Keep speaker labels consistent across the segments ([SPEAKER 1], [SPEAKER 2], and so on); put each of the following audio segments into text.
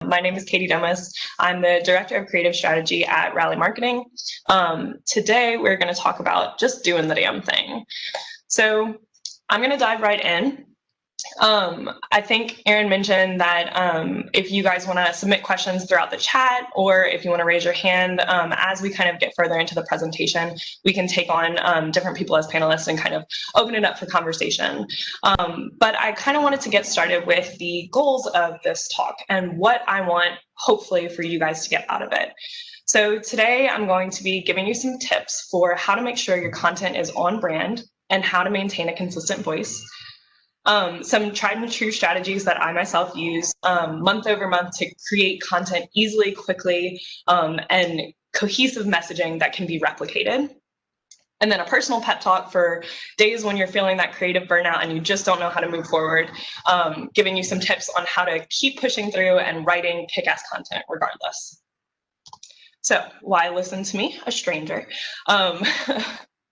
[SPEAKER 1] My name is Katie Domas. I'm the Director of Creative Strategy at Rally Marketing. Today, we're going to talk about just doing the damn thing. So I'm going to dive right in. I think Erin mentioned that if you guys want to submit questions throughout the chat, or if you want to raise your hand as we kind of get further into the presentation, we can take on different people as panelists and kind of open it up for conversation. But I kind of wanted to get started with the goals of this talk and what I want, hopefully, for you guys to get out of it. So today I'm going to be giving you some tips for how to make sure your content is on brand and how to maintain a consistent voice. Some tried and true strategies that I myself use month over month to create content easily, quickly, and cohesive messaging that can be replicated. And then a personal pep talk for days when you're feeling that creative burnout and you just don't know how to move forward, giving you some tips on how to keep pushing through and writing kick-ass content regardless. So why listen to me, a stranger?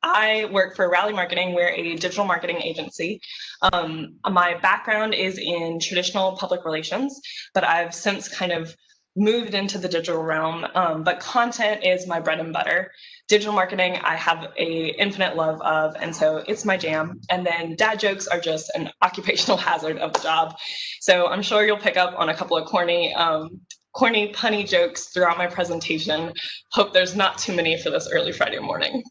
[SPEAKER 1] I work for Rally Marketing. We're a digital marketing agency. My background is in traditional public relations, but I've since kind of moved into the digital realm. But content is my bread and butter. Digital marketing, I have an infinite love of, and so it's my jam. And then dad jokes are just an occupational hazard of the job. So I'm sure you'll pick up on a couple of corny, punny jokes throughout my presentation. Hope there's not too many for this early Friday morning.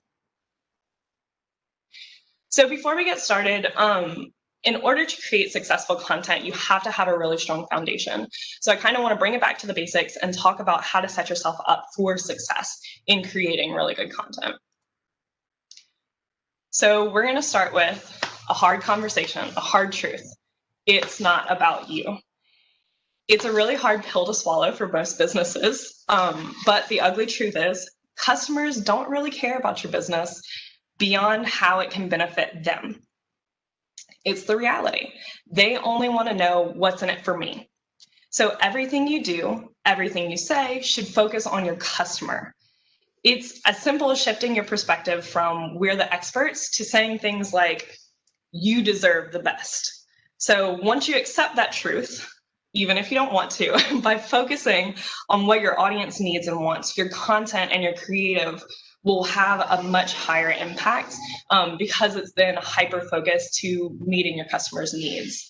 [SPEAKER 1] So before we get started, in order to create successful content, you have to have a really strong foundation. So I kind of want to bring it back to the basics and talk about how to set yourself up for success in creating really good content. So we're going to start with a hard conversation, a hard truth. It's not about you. It's a really hard pill to swallow for most businesses, but the ugly truth is customers don't really care about your business beyond how it can benefit them. It's the reality. They only want to know what's in it for me. So everything you do, everything you say should focus on your customer. It's as simple as shifting your perspective from we're the experts to saying things like, you deserve the best. So once you accept that truth, even if you don't want to, by focusing on what your audience needs and wants, your content and your creative will have a much higher impact because it's then hyper-focused to meeting your customers' needs.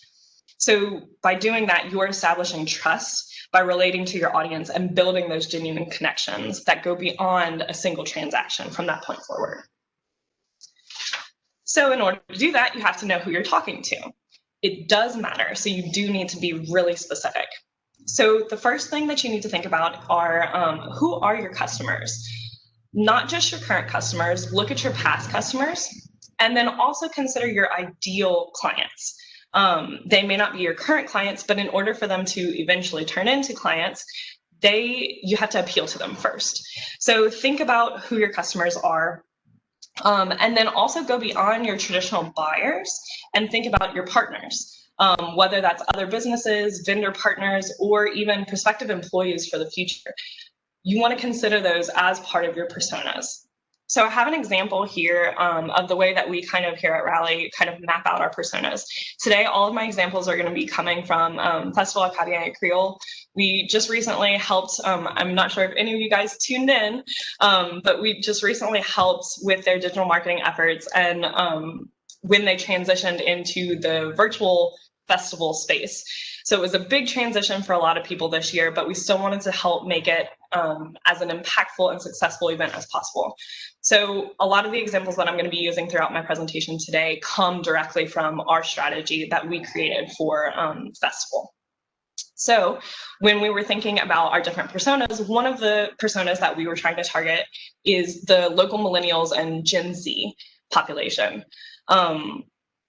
[SPEAKER 1] So by doing that, you're establishing trust by relating to your audience and building those genuine connections that go beyond a single transaction from that point forward. So in order to do that, you have to know who you're talking to. It does matter, so you do need to be really specific. So the first thing that you need to think about are who are your customers? Not just your current customers, look at your past customers, and then also consider your ideal clients. They may not be your current clients, but in order for them to eventually turn into clients, you have to appeal to them first. So think about who your customers are, and then also go beyond your traditional buyers and think about your partners, whether that's other businesses, vendor partners, or even prospective employees for the future. You want to consider those as part of your personas. So I have an example here of the way that we kind of here at Rally kind of map out our personas. Today, all of my examples are going to be coming from Festival Acadien Creole. We just recently helped, I'm not sure if any of you guys tuned in, but we just recently helped with their digital marketing efforts, and when they transitioned into the virtual festival space. So it was a big transition for a lot of people this year, but we still wanted to help make it as an impactful and successful event as possible. So a lot of the examples that I'm going to be using throughout my presentation today come directly from our strategy that we created for festival. So when we were thinking about our different personas, one of the personas that we were trying to target is the local millennials and Gen Z population.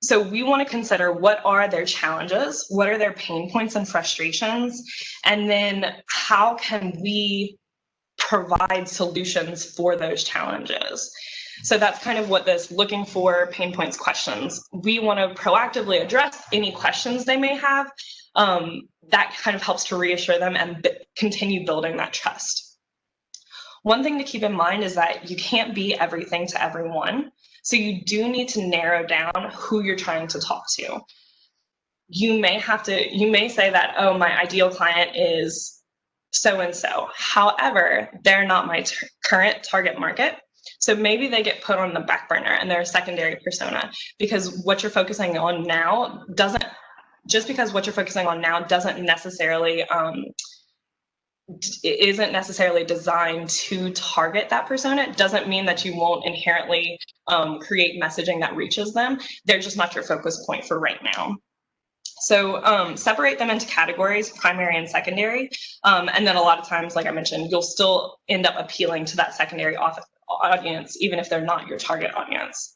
[SPEAKER 1] So we want to consider what are their challenges, what are their pain points and frustrations, and then how can we provide solutions for those challenges. So that's kind of what this looking for pain points questions. We want to proactively address any questions they may have. That kind of helps to reassure them and continue building that trust. One thing to keep in mind is that you can't be everything to everyone. So you do need to narrow down who you're trying to talk to. You may say that, oh, my ideal client is so and so. However, they're not my current target market. So maybe they get put on the back burner and they're a secondary persona, because what you're focusing on now doesn't necessarily it isn't necessarily designed to target that persona. It doesn't mean that you won't inherently create messaging that reaches them. They're just not your focus point for right now. So separate them into categories, primary and secondary. And then a lot of times, like I mentioned, you'll still end up appealing to that secondary audience, even if they're not your target audience.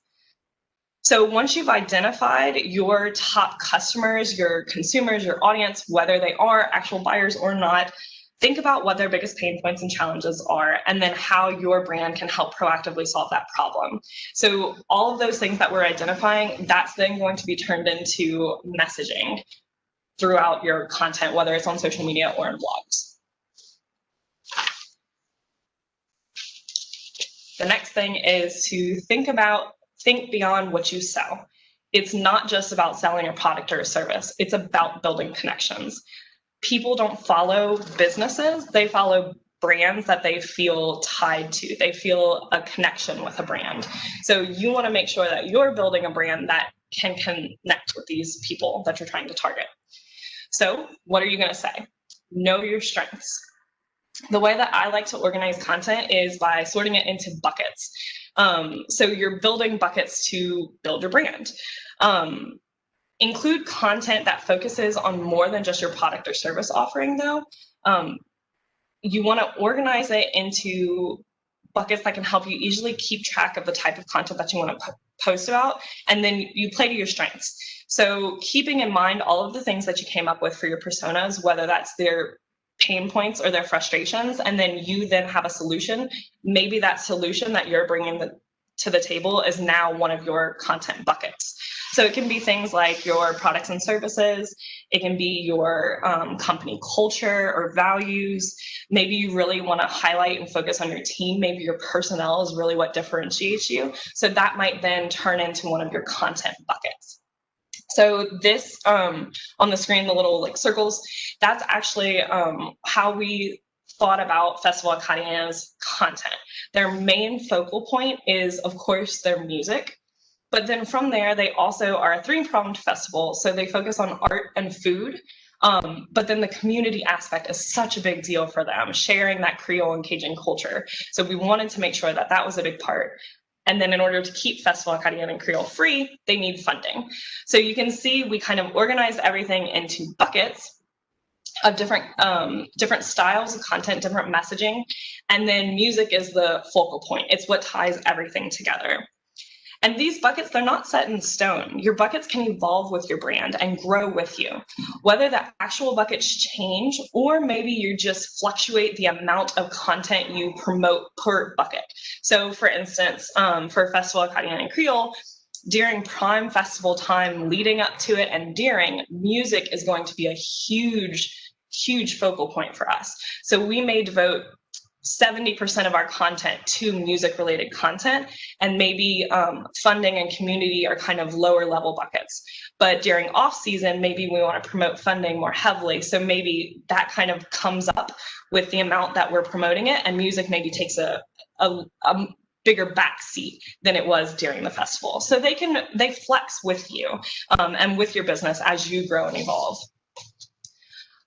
[SPEAKER 1] So once you've identified your top customers, your consumers, your audience, whether they are actual buyers or not, think about what their biggest pain points and challenges are, and then how your brand can help proactively solve that problem. So all of those things that we're identifying, that's then going to be turned into messaging throughout your content, whether it's on social media or in blogs. The next thing is to think beyond what you sell. It's not just about selling a product or a service. It's about building connections. People don't follow businesses, they follow brands that they feel tied to. They feel a connection with a brand. So you want to make sure that you're building a brand that can connect with these people that you're trying to target. So what are you going to say? Know your strengths. The way that I like to organize content is by sorting it into buckets. So you're building buckets to build your brand. Include content that focuses on more than just your product or service offering, though. You want to organize it into buckets that can help you easily keep track of the type of content that you want to post about, and then you play to your strengths. So keeping in mind all of the things that you came up with for your personas, whether that's their pain points or their frustrations, and then you then have a solution. Maybe that solution that you're bringing to the table is now one of your content buckets. So it can be things like your products and services. It can be your company culture or values. Maybe you really want to highlight and focus on your team. Maybe your personnel is really what differentiates you. So that might then turn into one of your content buckets. So this on the screen, the little like circles, that's actually how we thought about Festival Acadien's content. Their main focal point is, of course, their music. But then from there, they also are a three-pronged festival. So they focus on art and food. But then the community aspect is such a big deal for them, sharing that Creole and Cajun culture. So we wanted to make sure that that was a big part. And then in order to keep Festival Acadien and Creole free, they need funding. So you can see we kind of organized everything into buckets of different styles of content, different messaging. And then music is the focal point. It's what ties everything together. And these buckets, they're not set in stone. Your buckets can evolve with your brand and grow with you. Whether the actual buckets change, or maybe you just fluctuate the amount of content you promote per bucket. So for instance, for Festival Acadien and Creole, during prime festival time, leading up to it and during, music is going to be a huge focal point for us. So we may devote 70% of our content to music related content, and maybe funding and community are kind of lower level buckets. But during off season, maybe we want to promote funding more heavily. So maybe that kind of comes up with the amount that we're promoting it, and music maybe takes a bigger backseat than it was during the festival. So they flex with you and with your business as you grow and evolve.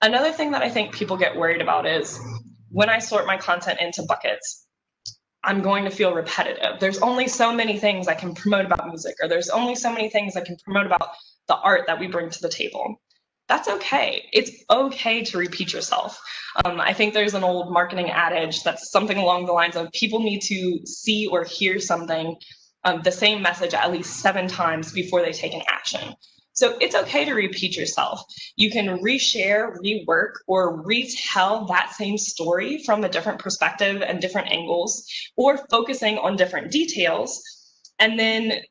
[SPEAKER 1] Another thing that I think people get worried about is, when I sort my content into buckets, I'm going to feel repetitive. There's only so many things I can promote about music, or there's only so many things I can promote about the art that we bring to the table. That's okay. It's okay to repeat yourself. I think there's an old marketing adage that's something along the lines of, people need to see or hear something, the same message at least 7 times before they take an action. So it's okay to repeat yourself. You can reshare, rework, or retell that same story from a different perspective and different angles, or focusing on different details. And then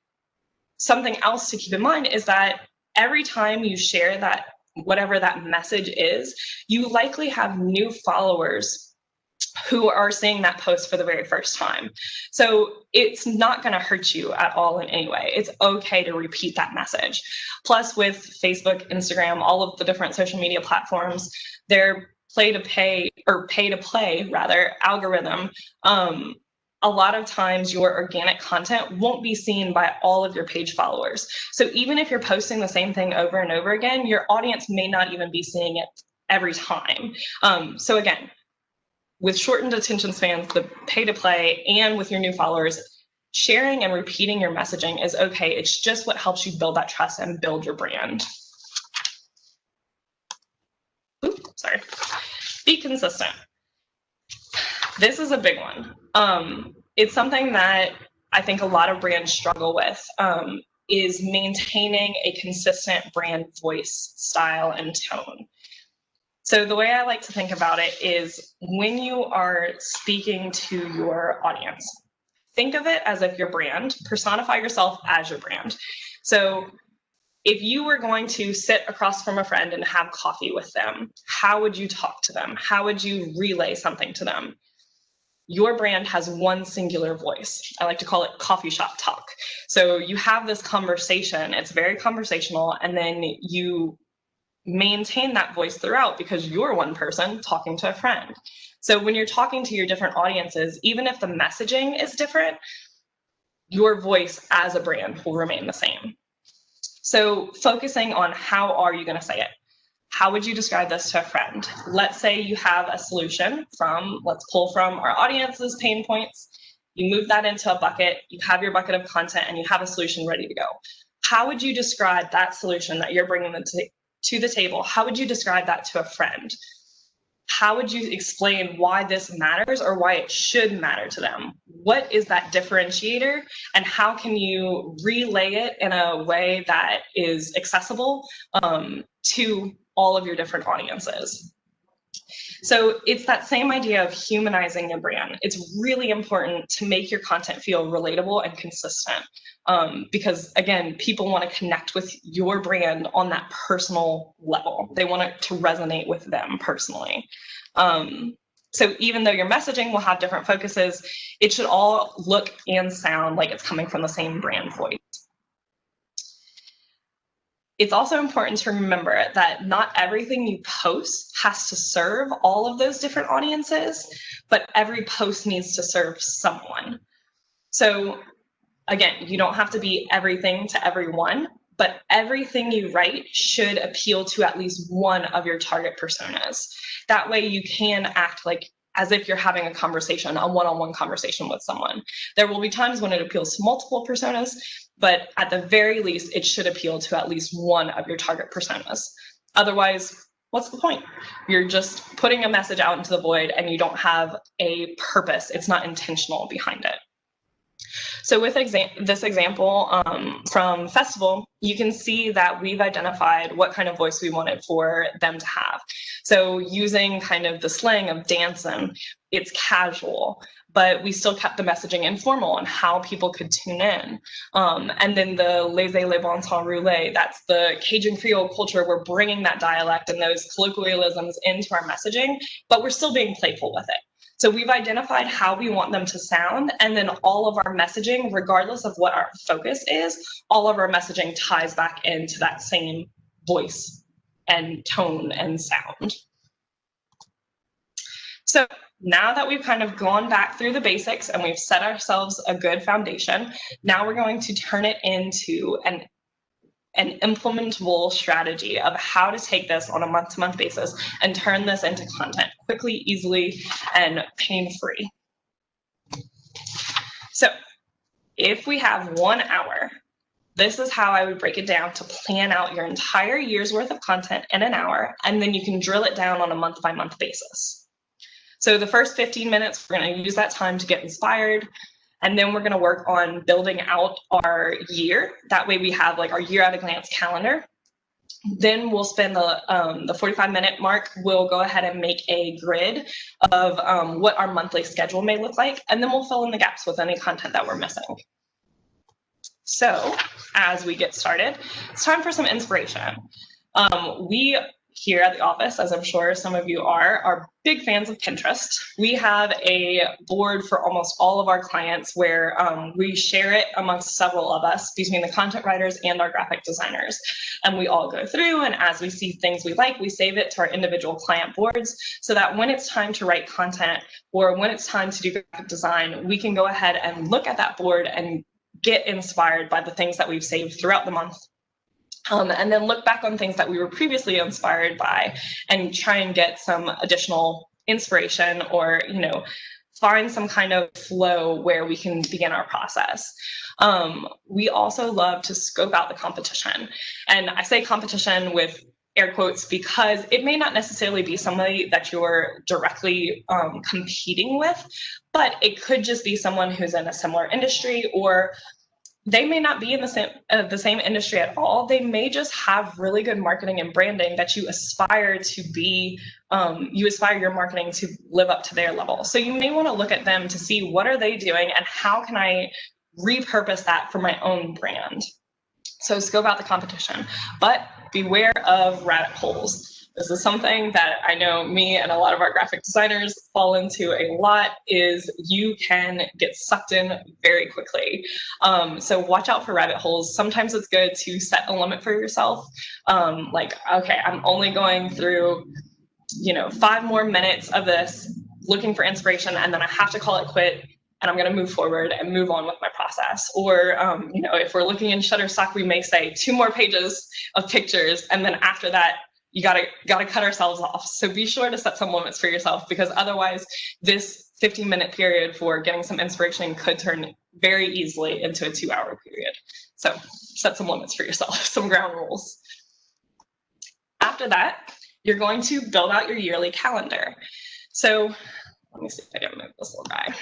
[SPEAKER 1] something else to keep in mind is that every time you share that, whatever that message is, you likely have new followers who are seeing that post for the very first time. So it's not going to hurt you at all in any way. It's okay to repeat that message. Plus, with Facebook, Instagram, all of the different social media platforms, they're play to pay or pay to play rather algorithm, a lot of times your organic content won't be seen by all of your page followers. So even if you're posting the same thing over and over again, your audience may not even be seeing it every time. So again, with shortened attention spans, the pay to play, and with your new followers, sharing and repeating your messaging is okay. It's just what helps you build that trust and build your brand. Oops, sorry. Be consistent. This is a big one. It's something that I think a lot of brands struggle with, is maintaining a consistent brand voice, style, and tone. So the way I like to think about it is when you are speaking to your audience, think of it as if your brand, personify yourself as your brand. So if you were going to sit across from a friend and have coffee with them, how would you talk to them? How would you relay something to them? Your brand has one singular voice. I like to call it coffee shop talk. So you have this conversation, it's very conversational, and then you maintain that voice throughout because you're one person talking to a friend. So when you're talking to your different audiences, even if the messaging is different, your voice as a brand will remain the same. So focusing on how are you going to say it? How would you describe this to a friend? Let's say you have a solution from, let's pull from our audience's pain points. You move that into a bucket, you have your bucket of content, and you have a solution ready to go. How would you describe that solution that you're bringing to the table? How would you describe that to a friend? How would you explain why this matters or why it should matter to them? What is that differentiator, and how can you relay it in a way that is accessible to all of your different audiences? So it's that same idea of humanizing your brand. It's really important to make your content feel relatable and consistent, because again, people want to connect with your brand on that personal level. They want it to resonate with them personally. So even though your messaging will have different focuses, it should all look and sound like it's coming from the same brand voice. It's also important to remember that not everything you post has to serve all of those different audiences, but every post needs to serve someone. So again, you don't have to be everything to everyone, but everything you write should appeal to at least one of your target personas. That way you can act like as if you're having a conversation, a one-on-one conversation with someone. There will be times when it appeals to multiple personas, but at the very least, it should appeal to at least one of your target personas. Otherwise, what's the point? You're just putting a message out into the void and you don't have a purpose. It's not intentional behind it. So with this example from Festival, you can see that we've identified what kind of voice we wanted for them to have. So using kind of the slang of dancing, it's casual, but we still kept the messaging informal on how people could tune in. And then the laissez-le bon temps roulé, that's the Cajun Creole culture. We're bringing that dialect and those colloquialisms into our messaging, but we're still being playful with it. So we've identified how we want them to sound, and then all of our messaging, regardless of what our focus is, all of our messaging ties back into that same voice and tone and sound. So now that we've kind of gone back through the basics and we've set ourselves a good foundation, now we're going to turn it into an implementable strategy of how to take this on a month-to-month basis and turn this into content quickly, easily, and pain-free. So if we have 1 hour, this is how I would break it down to plan out your entire year's worth of content in an hour, and then you can drill it down on a month-by-month basis. So the first 15 minutes, we're going to use that time to get inspired. And then we're going to work on building out our year. That way we have like our year at a glance calendar. Then we'll spend the 45-minute mark. We'll go ahead and make a grid of what our monthly schedule may look like. And then we'll fill in the gaps with any content that we're missing. So as we get started, it's time for some inspiration. We here at the office, as I'm sure some of you are big fans of Pinterest. We have a board for almost all of our clients where we share it amongst several of us between the content writers and our graphic designers. And we all go through, and as we see things we like, we save it to our individual client boards so that when it's time to write content or when it's time to do graphic design, we can go ahead and look at that board and get inspired by the things that we've saved throughout the month. And then look back on things that we were previously inspired by and try and get some additional inspiration or, find some kind of flow where we can begin our process. We also love to scope out the competition. And I say competition with air quotes because it may not necessarily be somebody that you're directly competing with, but it could just be someone who's in a similar industry, or they may not be in the same industry at all. They may just have really good marketing and branding that you aspire to be, you aspire your marketing to live up to their level. So you may want to look at them to see what are they doing and how can I repurpose that for my own brand. So scope out the competition, but beware of rabbit holes. This is something that I know me and a lot of our graphic designers fall into a lot, is you can get sucked in very quickly. So watch out for rabbit holes. Sometimes it's good to set a limit for yourself. Like, okay, I'm only going through, 5 more minutes of this looking for inspiration, and then I have to call it quit. And I'm going to move forward and move on with my process. Or, if we're looking in Shutterstock, we may say 2 more pages of pictures, and then after that, you gotta cut ourselves off. So be sure to set some limits for yourself, because otherwise this 15-minute period for getting some inspiration could turn very easily into a 2-hour period. So set some limits for yourself, some ground rules. After that, you're going to build out your yearly calendar. So let me see if I can move this little guy.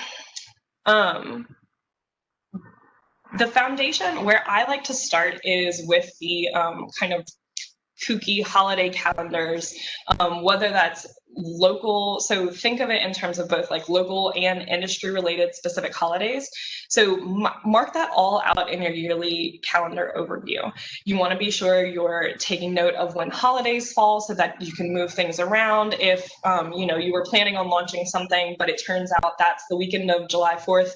[SPEAKER 1] The foundation where I like to start is with the kind of kooky holiday calendars, whether that's local. So think of it in terms of both like local and industry related specific holidays. So mark that all out in your yearly calendar overview. You want to be sure you're taking note of when holidays fall so that you can move things around. If you were planning on launching something, but it turns out that's the weekend of July 4th,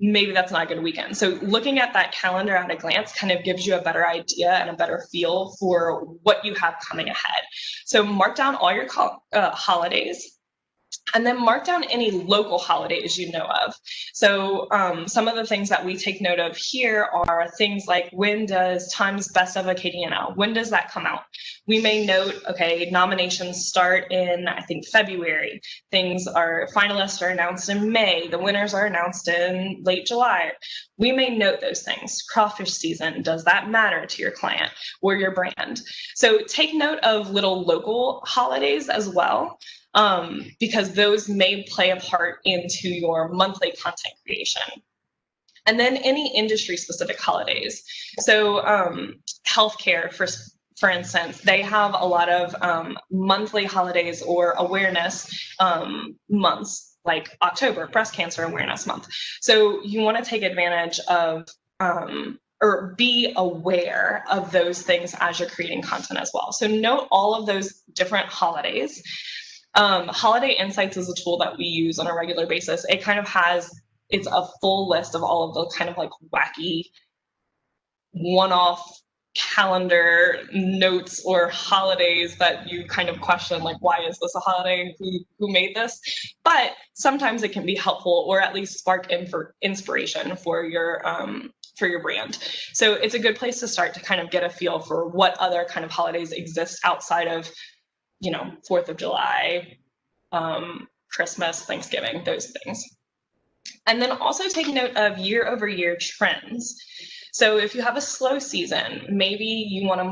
[SPEAKER 1] maybe that's not a good weekend. So looking at that calendar at a glance kind of gives you a better idea and a better feel for what you have coming ahead. So mark down all your holidays, and then mark down any local holidays you know of. So some of the things that we take note of here are things like, when does Time's Best of Acadiana, when does that come out? We may note, okay, nominations start in, I think, February. Finalists are announced in May. The winners are announced in late July. We may note those things. Crawfish season, does that matter to your client or your brand? So take note of little local holidays as well, because those may play a part into your monthly content creation. And then any industry specific holidays. So healthcare, for instance, they have a lot of monthly holidays or awareness months, like October, Breast Cancer Awareness Month. So you want to take advantage of or be aware of those things as you're creating content as well. So note all of those different holidays. Holiday Insights is a tool that we use on a regular basis. It kind of it's a full list of all of the kind of like wacky one-off calendar notes or holidays that you kind of question, like, why is this a holiday? Who made this? But sometimes it can be helpful, or at least spark inspiration for your brand. So it's a good place to start to kind of get a feel for what other kind of holidays exist outside of 4th of July, Christmas, Thanksgiving, those things. And then also take note of year-over-year trends. So if you have a slow season, maybe you want to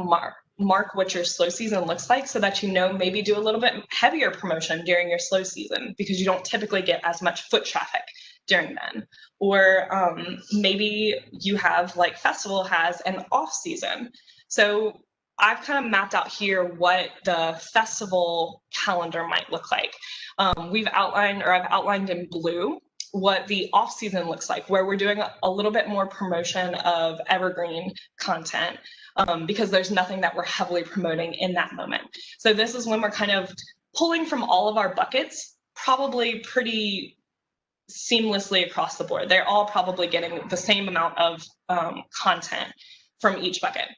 [SPEAKER 1] mark what your slow season looks like so that maybe do a little bit heavier promotion during your slow season, because you don't typically get as much foot traffic during then. Or maybe you have, like Festival has, an off season. So I've kind of mapped out here what the festival calendar might look like. I've outlined in blue what the off season looks like, where we're doing a little bit more promotion of evergreen content, because there's nothing that we're heavily promoting in that moment. So this is when we're kind of pulling from all of our buckets, probably pretty seamlessly across the board. They're all probably getting the same amount of content from each bucket.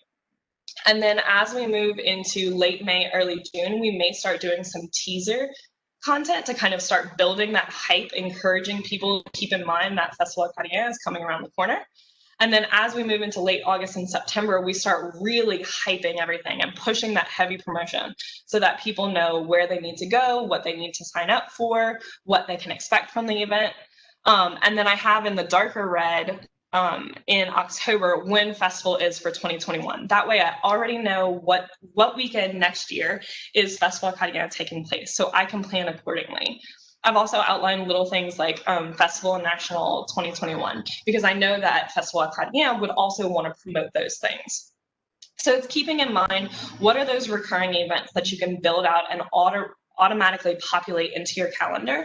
[SPEAKER 1] And then as we move into late May, early June, we may start doing some teaser content to kind of start building that hype, encouraging people to keep in mind that Festival Acadien is coming around the corner. And then as we move into late August and September, we start really hyping everything and pushing that heavy promotion so that people know where they need to go, what they need to sign up for, what they can expect from the event. And then I have in the darker red in October when festival is for 2021. That way I already know what weekend next year is Festival Acadien taking place, so I can plan accordingly. I've also outlined little things like Festival National 2021, because I know that Festival Acadien would also want to promote those things. So it's keeping in mind what are those recurring events that you can build out and automatically populate into your calendar.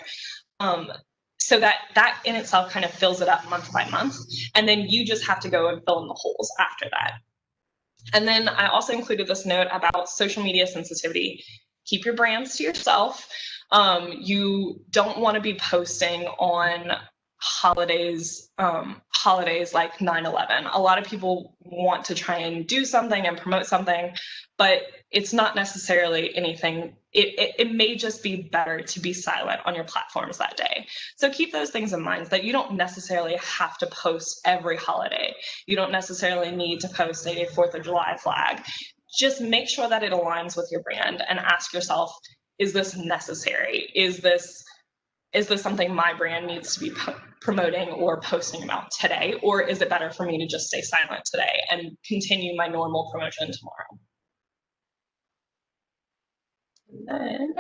[SPEAKER 1] So that in itself kind of fills it up month by month. And then you just have to go and fill in the holes after that. And then I also included this note about social media sensitivity. Keep your brands to yourself. You don't want to be posting on holidays like 9/11. A lot of people want to try and do something and promote something, but it's not necessarily anything. It may just be better to be silent on your platforms that day. So keep those things in mind, that you don't necessarily have to post every holiday. You don't necessarily need to post a 4th of July flag. Just make sure that it aligns with your brand and ask yourself, is this necessary? Is this something my brand needs to be promoting or posting about today? Or is it better for me to just stay silent today and continue my normal promotion tomorrow? And then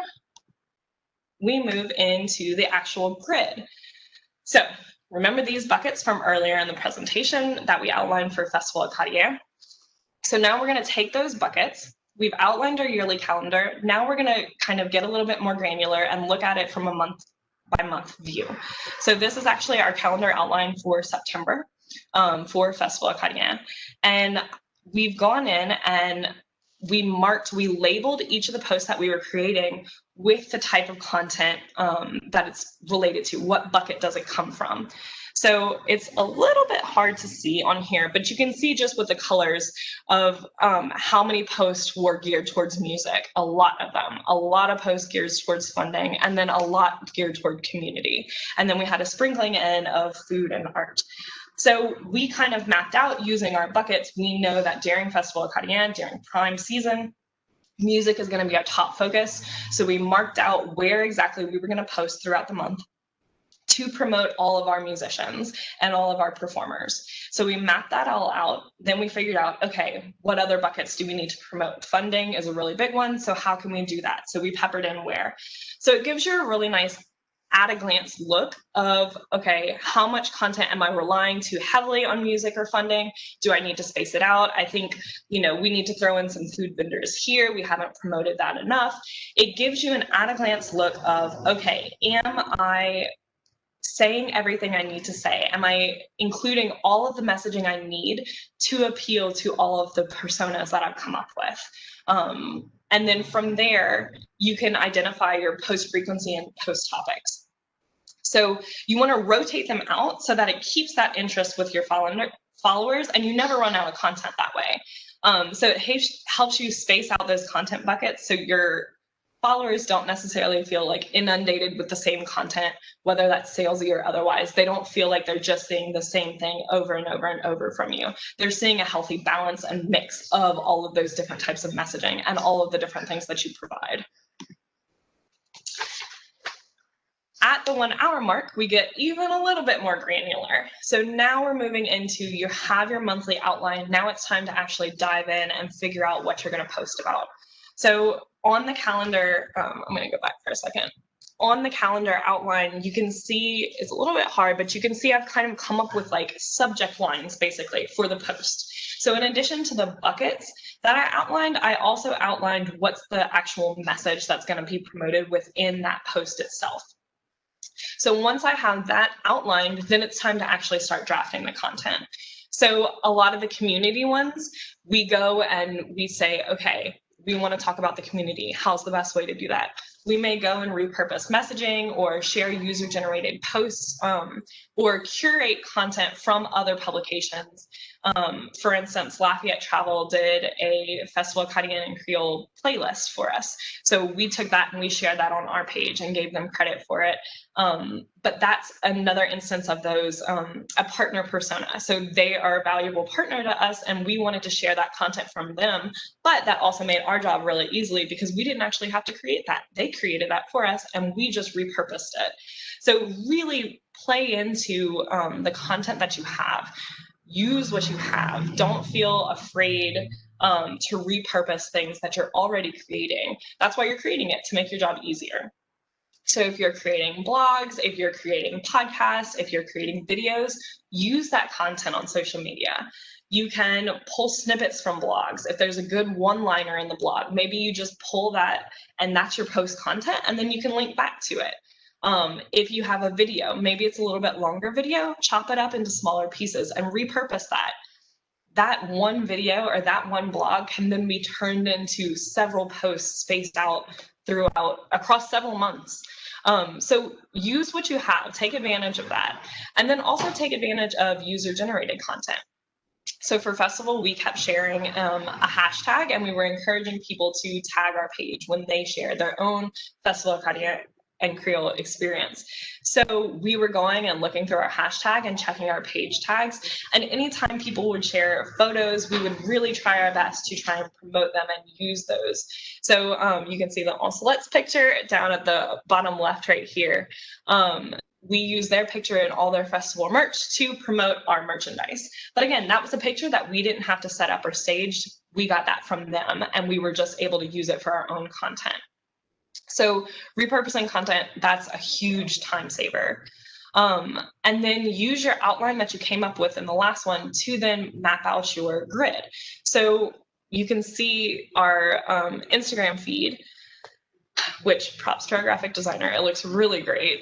[SPEAKER 1] we move into the actual grid. So remember these buckets from earlier in the presentation that we outlined for Festival Acadien? So now we're going to take those buckets. We've outlined our yearly calendar. Now we're going to kind of get a little bit more granular and look at it from a month by month view. So this is actually our calendar outline for September for Festival Acadien. And we've gone in and we labeled each of the posts that we were creating with the type of content that it's related to. What bucket does it come from? So it's a little bit hard to see on here, but you can see just with the colors of how many posts were geared towards music. A lot of them, a lot of posts geared towards funding, and then a lot geared toward community. And then we had a sprinkling in of food and art. So we kind of mapped out using our buckets. We know that during Festival Acadien, during prime season, music is going to be our top focus. So we marked out where exactly we were going to post throughout the month to promote all of our musicians and all of our performers. So we mapped that all out. Then we figured out, okay, what other buckets do we need to promote? Funding is a really big one. So how can we do that? So we peppered in where. So it gives you a really nice at a glance look of, okay, how much content am I relying too heavily on music or funding? Do I need to space it out? I think, we need to throw in some food vendors here. We haven't promoted that enough. It gives you an at a glance look of, okay, am I saying everything I need to say? Am I including all of the messaging I need to appeal to all of the personas that I've come up with? And then from there, you can identify your post frequency and post topics. So you want to rotate them out so that it keeps that interest with your followers and you never run out of content that way. So it helps you space out those content buckets so your followers don't necessarily feel like inundated with the same content, whether that's salesy or otherwise. They don't feel like they're just seeing the same thing over and over and over from you. They're seeing a healthy balance and mix of all of those different types of messaging and all of the different things that you provide. At the 1 hour mark, we get even a little bit more granular. So now we're moving into, you have your monthly outline. Now it's time to actually dive in and figure out what you're going to post about. So on the calendar, I'm going to go back for a second. On the calendar outline, you can see, it's a little bit hard, but you can see I've kind of come up with like subject lines basically for the post. So in addition to the buckets that I outlined, I also outlined what's the actual message that's going to be promoted within that post itself. So once I have that outlined, then it's time to actually start drafting the content. So a lot of the community ones, we go and we say, okay, we want to talk about the community. How's the best way to do that? We may go and repurpose messaging or share user-generated posts or curate content from other publications. For instance, Lafayette Travel did a Festival Acadien and Creole playlist for us. So we took that and we shared that on our page and gave them credit for it. But that's another instance of those, a partner persona. So they are a valuable partner to us and we wanted to share that content from them, but that also made our job really easily because we didn't actually have to create that. They created that for us and we just repurposed it. So really play into the content that you have. Use what you have. Don't feel afraid to repurpose things that you're already creating. That's why you're creating it, to make your job easier. So if you're creating blogs, if you're creating podcasts, if you're creating videos, use that content on social media. You can pull snippets from blogs. If there's a good one-liner in the blog, maybe you just pull that and that's your post content, and then you can link back to it. If you have a video, maybe it's a little bit longer video, chop it up into smaller pieces and repurpose that. That one video or that one blog can then be turned into several posts spaced out across several months. So use what you have, take advantage of that, and then also take advantage of user-generated content. So for festival, we kept sharing a hashtag, and we were encouraging people to tag our page when they share their own Festival Acadien and Creole experience. So we were going and looking through our hashtag and checking our page tags. And anytime people would share photos, we would really try our best to try and promote them and use those. So you can see the Oncelette's picture down at the bottom left right here. We use their picture in all their festival merch to promote our merchandise. But again, that was a picture that we didn't have to set up or stage. We got that from them, and we were just able to use it for our own content. So repurposing content, that's a huge time saver. And then use your outline that you came up with in the last one to then map out your grid. So you can see our Instagram feed, which props to our graphic designer, it looks really great.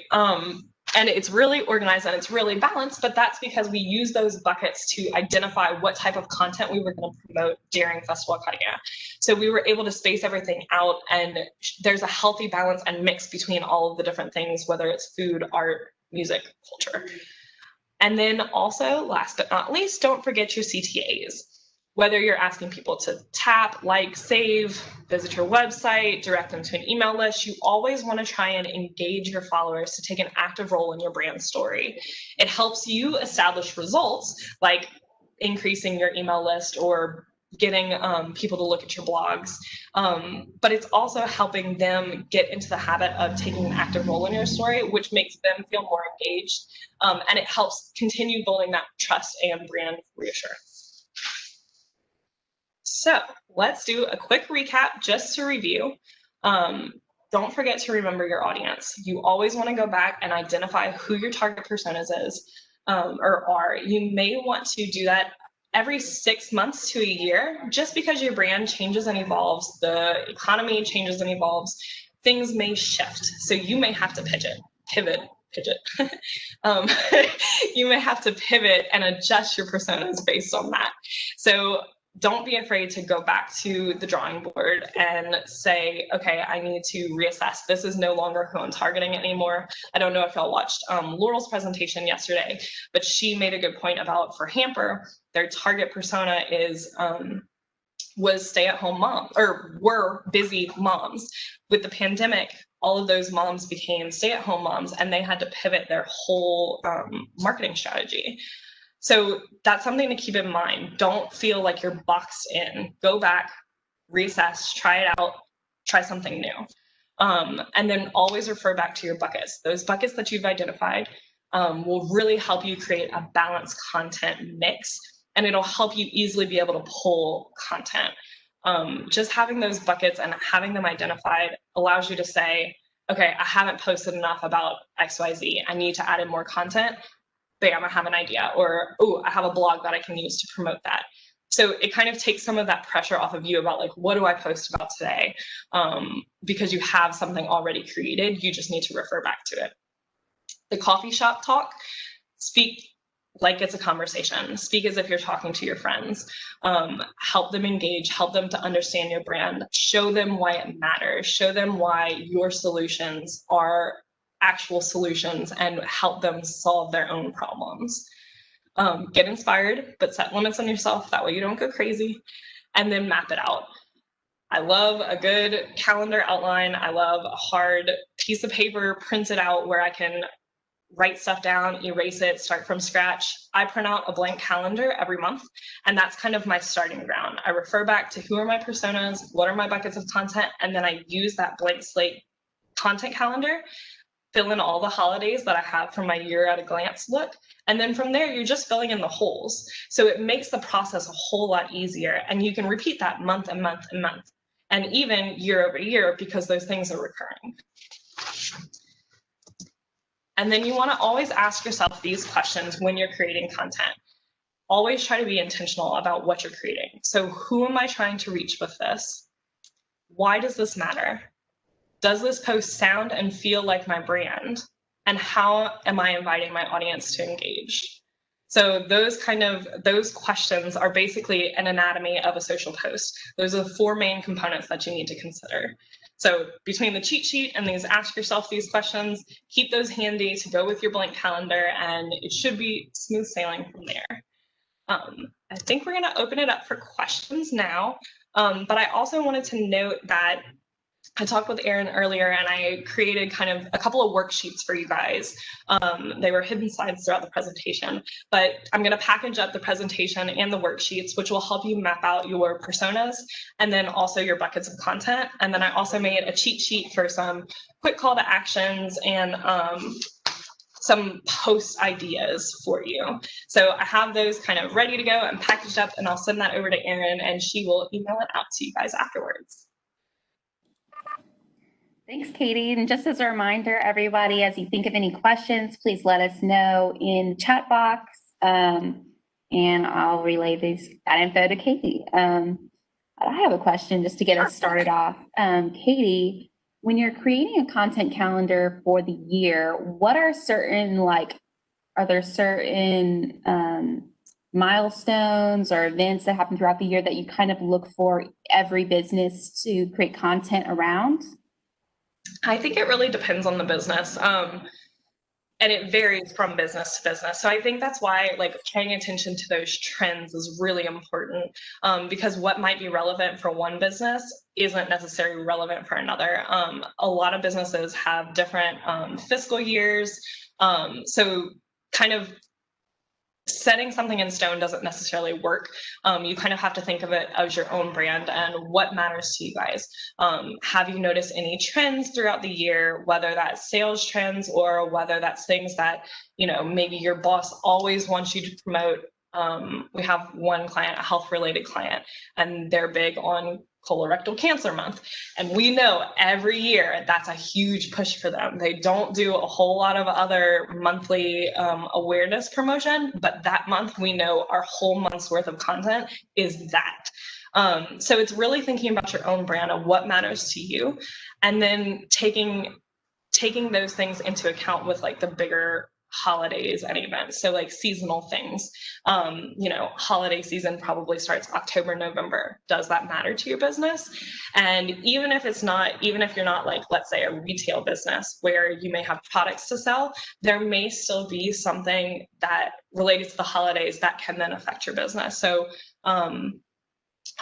[SPEAKER 1] And it's really organized and it's really balanced, but that's because we use those buckets to identify what type of content we were going to promote during Festival Acadien. So we were able to space everything out, and there's a healthy balance and mix between all of the different things, whether it's food, art, music, culture. And then also, last but not least, don't forget your CTAs. Whether you're asking people to tap, like, save, visit your website, direct them to an email list, you always want to try and engage your followers to take an active role in your brand story. It helps you establish results like increasing your email list or getting people to look at your blogs, but it's also helping them get into the habit of taking an active role in your story, which makes them feel more engaged, and it helps continue building that trust and brand reassurance. So let's do a quick recap just to review. Don't forget to remember your audience. You always want to go back and identify who your target personas is or are. You may want to do that every 6 months to a year, just because your brand changes and evolves, the economy changes and evolves, things may shift. So you may have to pivot. You may have to pivot and adjust your personas based on that. So don't be afraid to go back to the drawing board and say, okay, I need to reassess. This is no longer who I'm targeting anymore. I don't know if y'all watched Laurel's presentation yesterday, but she made a good point about for Hamper, their target persona was stay-at-home moms, or were busy moms. With the pandemic, all of those moms became stay-at-home moms, and they had to pivot their whole marketing strategy. So that's something to keep in mind. Don't feel like you're boxed in. Go back, reassess, try it out, try something new. And then always refer back to your buckets. Those buckets that you've identified will really help you create a balanced content mix, and it'll help you easily be able to pull content. Just having those buckets and having them identified allows you to say, okay, I haven't posted enough about XYZ. I need to add in more content. Bam, I have an idea. Or, oh, I have a blog that I can use to promote that. So it kind of takes some of that pressure off of you about like, what do I post about today? Because you have something already created, you just need to refer back to it. The coffee shop talk, speak like it's a conversation. Speak as if you're talking to your friends. Help them engage, help them to understand your brand, show them why it matters, show them why your solutions are actual solutions, and help them solve their own problems. Get inspired, but set limits on yourself. That way you don't go crazy, and then map it out. I love a good calendar outline. I love a hard piece of paper printed out where I can write stuff down, erase it, start from scratch. I print out a blank calendar every month, and that's kind of my starting ground. I refer back to who are my personas, what are my buckets of content, and then I use that blank slate content calendar, fill in all the holidays that I have from my year at a glance look, and then from there, you're just filling in the holes. So it makes the process a whole lot easier, and you can repeat that month and month and month, and even year over year, because those things are recurring. And then you want to always ask yourself these questions when you're creating content. Always try to be intentional about what you're creating. So who am I trying to reach with this? Why does this matter? Does this post sound and feel like my brand? And how am I inviting my audience to engage? So those questions are basically an anatomy of a social post. Those are the 4 main components that you need to consider. So between the cheat sheet and these ask yourself these questions, keep those handy to go with your blank calendar, and it should be smooth sailing from there. I think we're going to open it up for questions now, but I also wanted to note that I talked with Erin earlier, and I created kind of a couple of worksheets for you guys. They were hidden slides throughout the presentation, but I'm going to package up the presentation and the worksheets, which will help you map out your personas and then also your buckets of content. And then I also made a cheat sheet for some quick call to actions and some post ideas for you. So I have those kind of ready to go and packaged up, and I'll send that over to Erin, and she will email it out to you guys afterwards.
[SPEAKER 2] Thanks, Katie. And just as a reminder, everybody, as you think of any questions, please let us know in the chat box, and I'll relay that info to Katie. I have a question just to get us started off. Katie, when you're creating a content calendar for the year, what are certain, are there certain milestones or events that happen throughout the year that you kind of look for every business to create content around?
[SPEAKER 1] I think it really depends on the business, and it varies from business to business. So I think that's why paying attention to those trends is really important, because what might be relevant for one business isn't necessarily relevant for another. A lot of businesses have different fiscal years, so kind of setting something in stone doesn't necessarily work. You kind of have to think of it as your own brand and what matters to you guys. Have you noticed any trends throughout the year, whether that's sales trends or whether that's things that, maybe your boss always wants you to promote? We have one client, a health-related client, and they're big on colorectal cancer month. And we know every year that's a huge push for them. They don't do a whole lot of other monthly awareness promotion, but that month we know our whole month's worth of content is that. So it's really thinking about your own brand and what matters to you, and then taking those things into account with the bigger holidays and events. So seasonal things, holiday season probably starts October, November. Does that matter to your business? And even if you're not let's say a retail business where you may have products to sell, there may still be something that related to the holidays that can then affect your business. So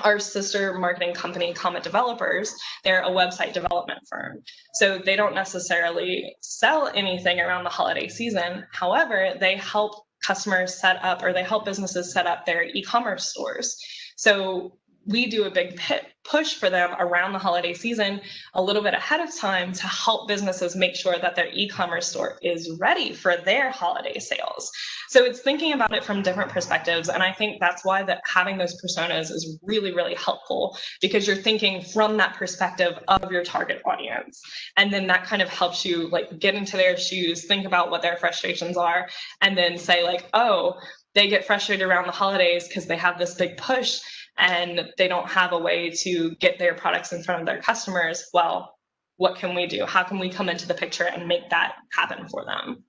[SPEAKER 1] our sister marketing company, Comet Developers, they're a website development firm. So they don't necessarily sell anything around the holiday season. However, they help customers set up, or they help businesses set up their e-commerce stores. So we do a big push for them around the holiday season a little bit ahead of time to help businesses make sure that their e-commerce store is ready for their holiday sales. So it's thinking about it from different perspectives. And I think that's why having those personas is really, really helpful, because you're thinking from that perspective of your target audience. And then that kind of helps you get into their shoes, think about what their frustrations are, and then say oh, they get frustrated around the holidays because they have this big push and they don't have a way to get their products in front of their customers. Well, what can we do? How can we come into the picture and make that happen for them?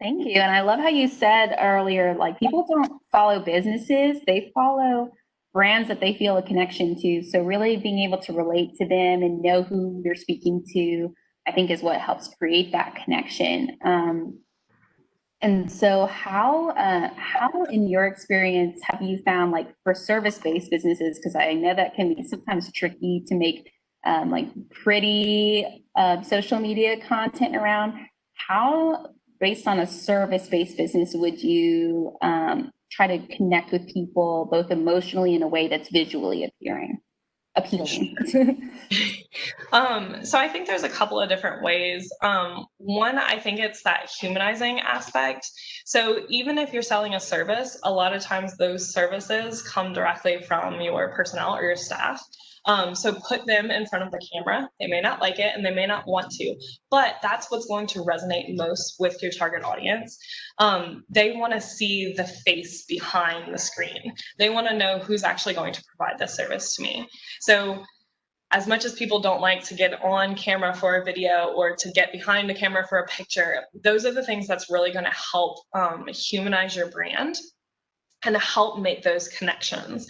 [SPEAKER 2] Thank you. And I love how you said earlier, like people don't follow businesses, they follow brands that they feel a connection to. So really being able to relate to them and know who you're speaking to, I think is what helps create that connection. And so how in your experience have you found, like for service-based businesses, because I know that can be sometimes tricky to make like pretty social media content around, how based on a service-based business would you try to connect with people both emotionally in a way that's visually appealing?
[SPEAKER 1] So I think there's a couple of different ways. One, I think it's that humanizing aspect. So even if you're selling a service, a lot of times those services come directly from your personnel or your staff. So put them in front of the camera. They may not like it and they may not want to, but that's what's going to resonate most with your target audience. They want to see the face behind the screen. They want to know who's actually going to provide this service to me. So as much as people don't like to get on camera for a video or to get behind the camera for a picture, those are the things that's really going to help humanize your brand and help make those connections.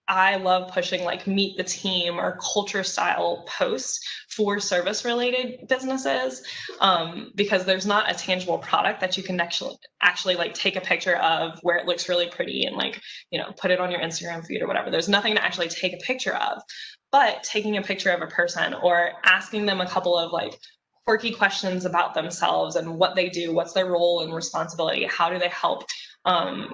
[SPEAKER 1] I love pushing like meet the team or culture style posts for service related businesses because there's not a tangible product that you can actually like take a picture of where it looks really pretty and like, you know, put it on your Instagram feed or whatever. There's nothing to actually take a picture of, but taking a picture of a person or asking them a couple of like quirky questions about themselves and what they do, what's their role and responsibility, how do they help,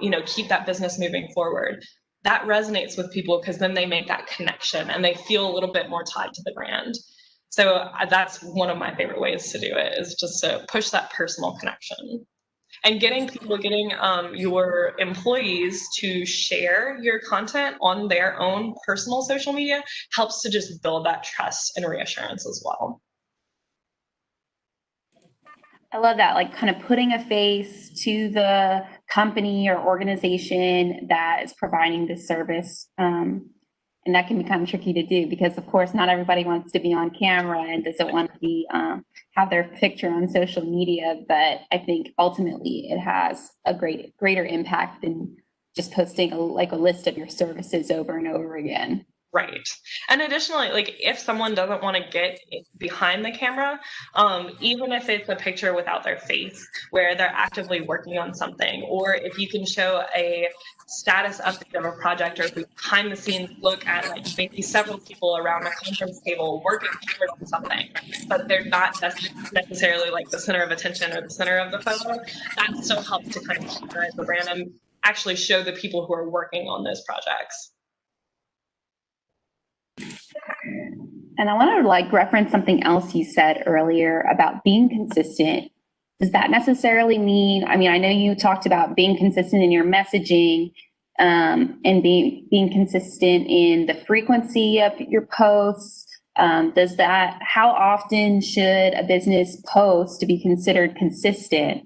[SPEAKER 1] you know, keep that business moving forward. That resonates with people because then they make that connection and they feel a little bit more tied to the brand. So that's one of my favorite ways to do it, is just to push that personal connection. And getting your employees to share your content on their own personal social media helps to just build that trust and reassurance as well.
[SPEAKER 2] I love that, like kind of putting a face to the company or organization that is providing this service. And that can be kind of tricky to do because, of course, not everybody wants to be on camera and doesn't want to be have their picture on social media. But I think ultimately it has a greater impact than just posting a list of your services over and over again.
[SPEAKER 1] Right. And additionally, like if someone doesn't want to get behind the camera, even if it's a picture without their face where they're actively working on something, or if you can show a status update of a project or behind the scenes look at like maybe several people around a conference table working hard on something, but they're not necessarily like the center of attention or the center of the photo, that still helps to kind of humanize the brand and actually show the people who are working on those projects.
[SPEAKER 2] And I want to like reference something else you said earlier about being consistent. Does that necessarily mean, I mean, I know you talked about being consistent in your messaging and being consistent in the frequency of your posts. How often should a business post to be considered consistent?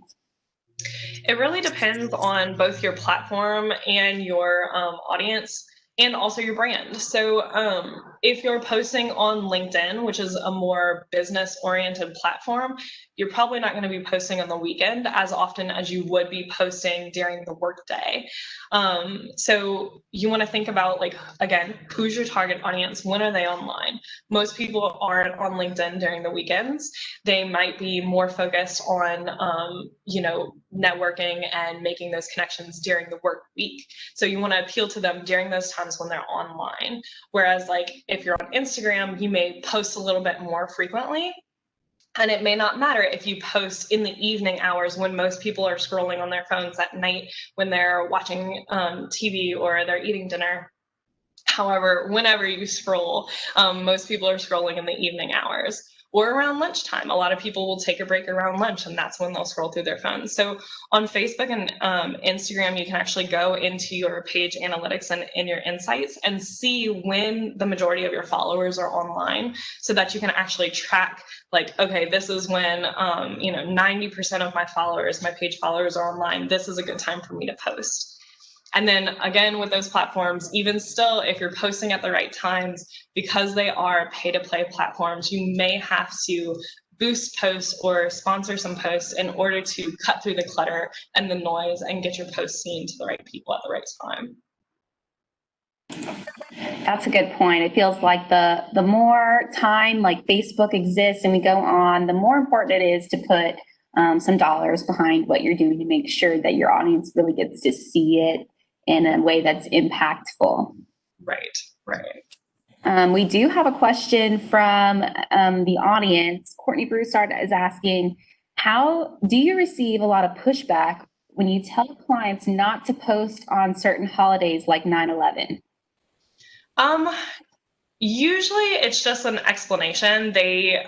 [SPEAKER 1] It really depends on both your platform and your audience, and also your brand. So if you're posting on LinkedIn, which is a more business-oriented platform, you're probably not going to be posting on the weekend as often as you would be posting during the workday. So you want to think about, like, again, who's your target audience? When are they online? Most people aren't on LinkedIn during the weekends. They might be more focused on, you know, networking and making those connections during the work week. So you want to appeal to them during those times when they're online. Whereas, like, if you're on Instagram, you may post a little bit more frequently. And it may not matter if you post in the evening hours when most people are scrolling on their phones at night when they're watching TV or they're eating dinner. However, whenever you scroll, most people are scrolling in the evening hours or around lunchtime. A lot of people will take a break around lunch, and that's when they'll scroll through their phones. So on Facebook and Instagram, you can actually go into your page analytics and in your insights and see when the majority of your followers are online, so that you can actually track, like, okay, this is when 90% of my followers, my page followers, are online. This is a good time for me to post. And then again, with those platforms, even still, if you're posting at the right times, because they are pay-to-play platforms, you may have to boost posts or sponsor some posts in order to cut through the clutter and the noise and get your post seen to the right people at the right time.
[SPEAKER 2] That's a good point. It feels like the more time like Facebook exists and we go on, the more important it is to put some dollars behind what you're doing to make sure that your audience really gets to see it in a way that's impactful.
[SPEAKER 1] Right, right.
[SPEAKER 2] We do have a question from the audience. Courtney Broussard is asking, how do you receive a lot of pushback when you tell clients not to post on certain holidays like 9/11?
[SPEAKER 1] Usually it's just an explanation. They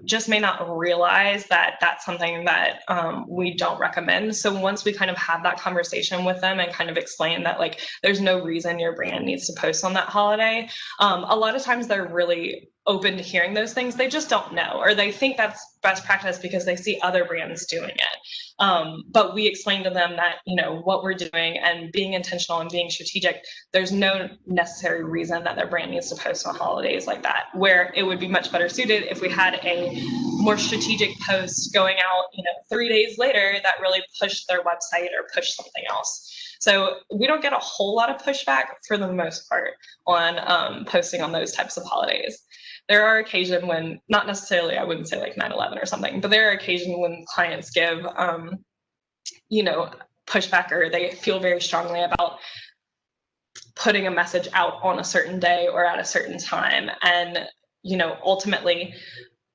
[SPEAKER 1] just may not realize that that's something that we don't recommend. So once we kind of have that conversation with them and kind of explain that like there's no reason your brand needs to post on that holiday, a lot of times they're really open to hearing those things. They just don't know, or they think that's best practice because they see other brands doing it. But we explain to them that, you know, what we're doing and being intentional and being strategic, there's no necessary reason that their brand needs to post on holidays like that, where it would be much better suited if we had a more strategic post going out, you know, 3 days later that really pushed their website or pushed something else. So we don't get a whole lot of pushback for the most part on posting on those types of holidays. There are occasions when, not necessarily, I wouldn't say like 9/11 or something, but there are occasions when clients give, you know, pushback, or they feel very strongly about putting a message out on a certain day or at a certain time. And, you know, ultimately,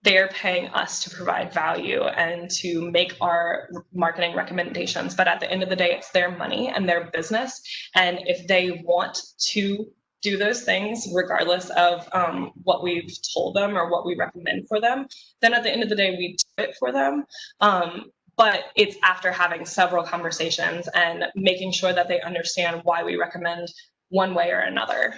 [SPEAKER 1] they're paying us to provide value and to make our marketing recommendations. But at the end of the day, it's their money and their business. And if they want to do those things, regardless of what we've told them or what we recommend for them, then at the end of the day, we do it for them. But it's after having several conversations and making sure that they understand why we recommend one way or another.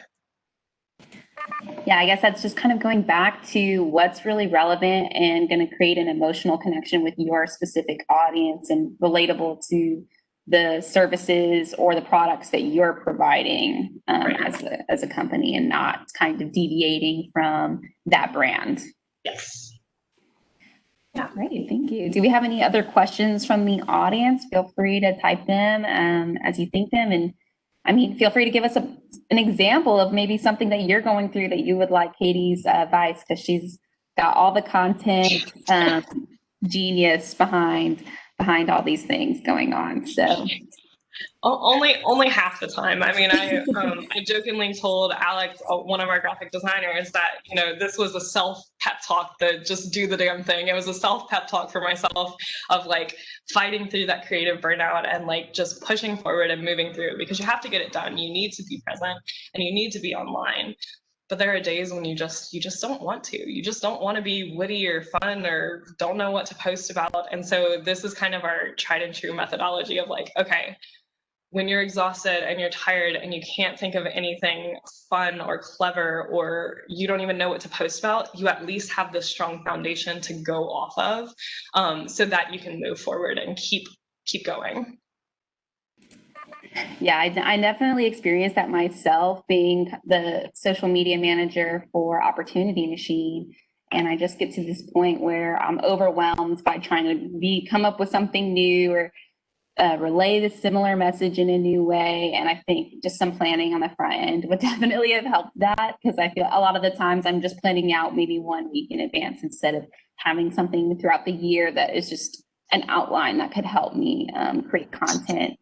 [SPEAKER 2] Yeah, I guess that's just kind of going back to what's really relevant and going to create an emotional connection with your specific audience and relatable to the services or the products that you're providing as a company, and not kind of deviating from that brand.
[SPEAKER 1] Yes.
[SPEAKER 2] Yeah, great. Thank you. Do we have any other questions from the audience? Feel free to type them as you think them. And I mean, feel free to give us an example of maybe something that you're going through that you would like Katie's advice, because she's got all the content genius behind all these things going on. So
[SPEAKER 1] only half the time. I mean, I jokingly told Alex, one of our graphic designers, that, you know, this was a self pep talk, to just do the damn thing. It was a self pep talk for myself of like fighting through that creative burnout and like just pushing forward and moving through, because you have to get it done. You need to be present and you need to be online. But there are days when you just don't want to. You just don't want to be witty or fun or don't know what to post about. And so this is kind of our tried and true methodology of like, okay, when you're exhausted and you're tired and you can't think of anything fun or clever, or you don't even know what to post about, you at least have this strong foundation to go off of, so that you can move forward and keep going.
[SPEAKER 2] Yeah, I definitely experienced that myself, being the social media manager for Opportunity Machine. And I just get to this point where I'm overwhelmed by trying to come up with something new or relay the similar message in a new way. And I think just some planning on the front end would definitely have helped that, because I feel a lot of the times I'm just planning out maybe 1 week in advance instead of having something throughout the year that is just an outline that could help me create content.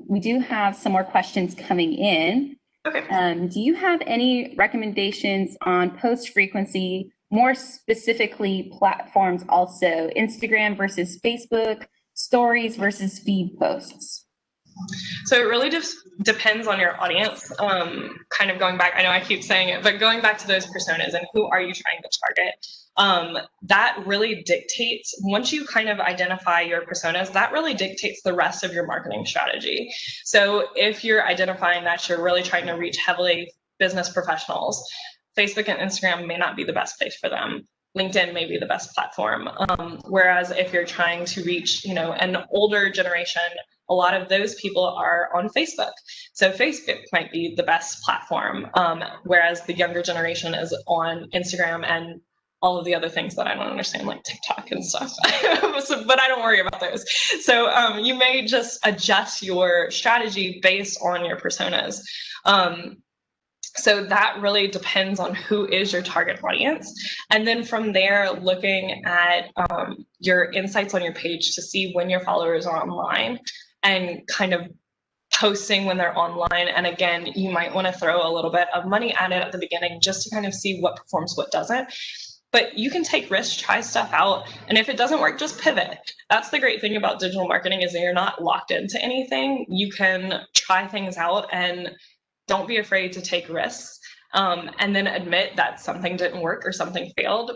[SPEAKER 2] We do have some more questions coming in.
[SPEAKER 1] Okay.
[SPEAKER 2] Do you have any recommendations on post frequency, more specifically platforms also, Instagram versus Facebook, stories versus feed posts?
[SPEAKER 1] So it really just depends on your audience. Kind of going back, I know I keep saying it, but going back to those personas and who are you trying to target, that really dictates, once you kind of identify your personas, that really dictates the rest of your marketing strategy. So if you're identifying that you're really trying to reach heavily business professionals, Facebook and Instagram may not be the best place for them. LinkedIn may be the best platform. Whereas if you're trying to reach, you know, an older generation, a lot of those people are on Facebook. So Facebook might be the best platform, whereas the younger generation is on Instagram and all of the other things that I don't understand, like TikTok and stuff. But I don't worry about those. So you may just adjust your strategy based on your personas. So that really depends on who is your target audience. And then from there, looking at your insights on your page to see when your followers are online and kind of posting when they're online. And again, you might want to throw a little bit of money at it at the beginning just to kind of see what performs, what doesn't. But you can take risks, try stuff out, and if it doesn't work, just pivot. That's the great thing about digital marketing, is that you're not locked into anything. You can try things out, and don't be afraid to take risks, and then admit that something didn't work or something failed.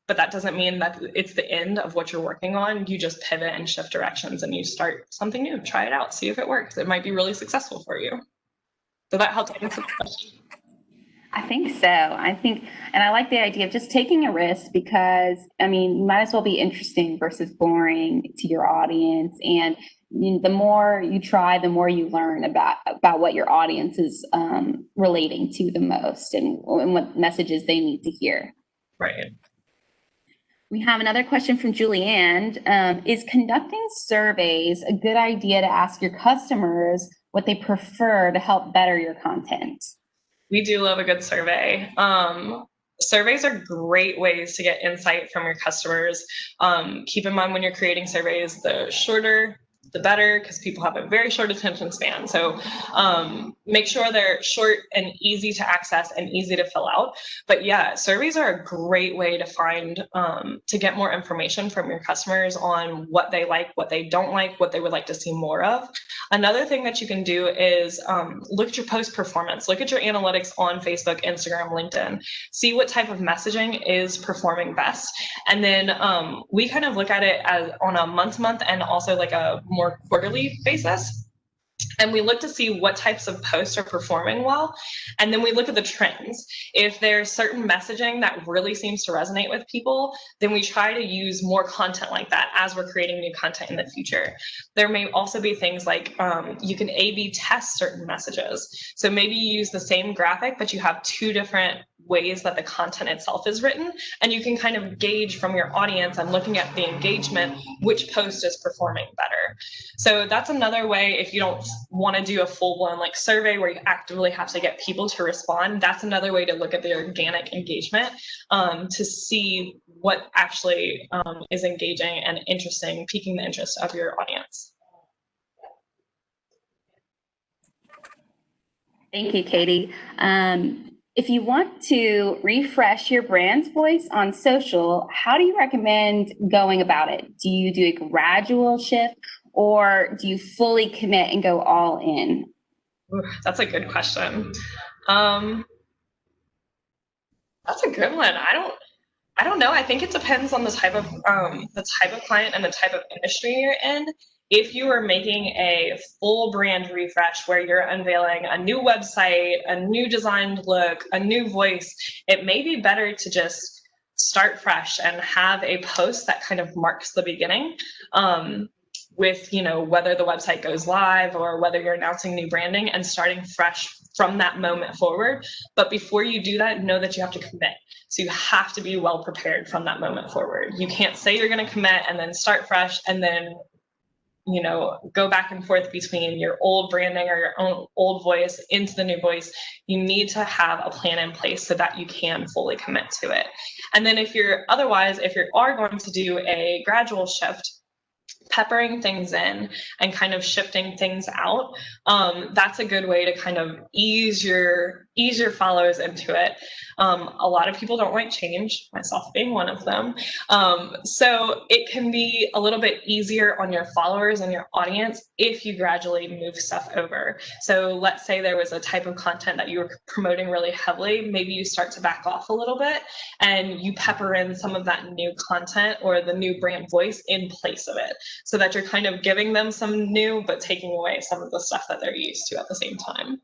[SPEAKER 1] But that doesn't mean that it's the end of what you're working on. You just pivot and shift directions, and you start something new. Try it out, see if it works. It might be really successful for you. So that helps answer the question.
[SPEAKER 2] I think so. And I like the idea of just taking a risk, because, I mean, you might as well be interesting versus boring to your audience. And the more you try, the more you learn about what your audience is relating to the most, and what messages they need to hear.
[SPEAKER 1] Right.
[SPEAKER 2] We have another question from Julianne. Is conducting surveys a good idea to ask your customers what they prefer to help better your content?
[SPEAKER 1] We do love a good survey. Surveys are great ways to get insight from your customers. Keep in mind, when you're creating surveys, the shorter, the better, because people have a very short attention span. So make sure they're short and easy to access and easy to fill out. But yeah, surveys are a great way to find, to get more information from your customers on what they like, what they don't like, what they would like to see more of. Another thing that you can do is look at your post performance, look at your analytics on Facebook, Instagram, LinkedIn, see what type of messaging is performing best. And then we kind of look at it as on a month-to-month and also like a more quarterly basis. And we look to see what types of posts are performing well. And then we look at the trends. If there's certain messaging that really seems to resonate with people, then we try to use more content like that as we're creating new content in the future. There may also be things like you can A/B test certain messages. So maybe you use the same graphic, but you have two different ways that the content itself is written, and you can kind of gauge from your audience and looking at the engagement which post is performing better. So that's another way. If you don't want to do a full-blown like survey where you actively have to get people to respond, that's another way to look at the organic engagement to see what actually is engaging and interesting, piquing the interest of your audience.
[SPEAKER 2] Thank you, Katie. If you want to refresh your brand's voice on social, how do you recommend going about it? Do you do a gradual shift, or do you fully commit and go all in?
[SPEAKER 1] Ooh, that's a good question. That's a good one. I don't know. I think it depends on the type of client and the type of industry you're in. If you are making a full brand refresh where you're unveiling a new website, a new designed look, a new voice, it may be better to just start fresh and have a post that kind of marks the beginning with, you know, whether the website goes live or whether you're announcing new branding, and starting fresh from that moment forward. But before you do that, know that you have to commit. So you have to be well prepared from that moment forward. You can't say you're going to commit and then start fresh and then, you know, go back and forth between your old branding or your own old voice into the new voice. You need to have a plan in place so that you can fully commit to it. And then if you are going to do a gradual shift, peppering things in and kind of shifting things out, that's a good way to kind of ease your followers into it. A lot of people don't like change, myself being one of them. So it can be a little bit easier on your followers and your audience if you gradually move stuff over. So let's say there was a type of content that you were promoting really heavily, maybe you start to back off a little bit and you pepper in some of that new content or the new brand voice in place of it, so that you're kind of giving them some new but taking away some of the stuff that they're used to at the same time.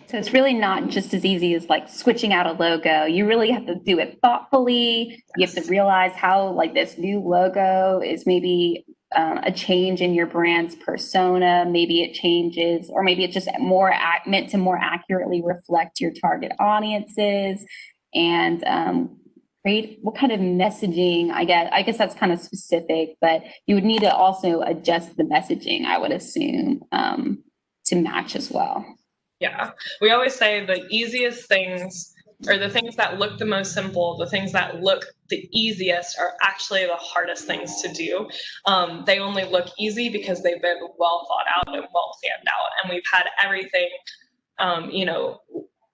[SPEAKER 2] So it's really not just as easy as like switching out a logo. You really have to do it thoughtfully. You have to realize how like this new logo is maybe a change in your brand's persona. Maybe it changes, or maybe it's just meant to more accurately reflect your target audiences. and create what kind of messaging. I guess that's kind of specific, but you would need to also adjust the messaging, I would assume, to match as well.
[SPEAKER 1] Yeah, we always say the easiest things, or the things that look the most simple, the things that look the easiest are actually the hardest things to do. They only look easy because they've been well thought out and well planned out, and we've had everything,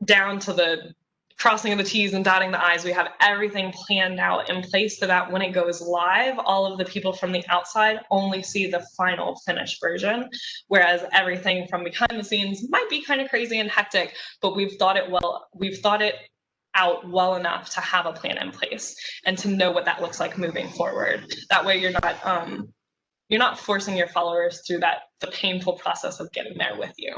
[SPEAKER 1] down to the crossing of the T's and dotting the I's. We have everything planned out in place so that when it goes live, all of the people from the outside only see the final finished version, whereas everything from behind the scenes might be kind of crazy and hectic, but we've thought it out well enough to have a plan in place and to know what that looks like moving forward. That way you're not forcing your followers through the painful process of getting there with you.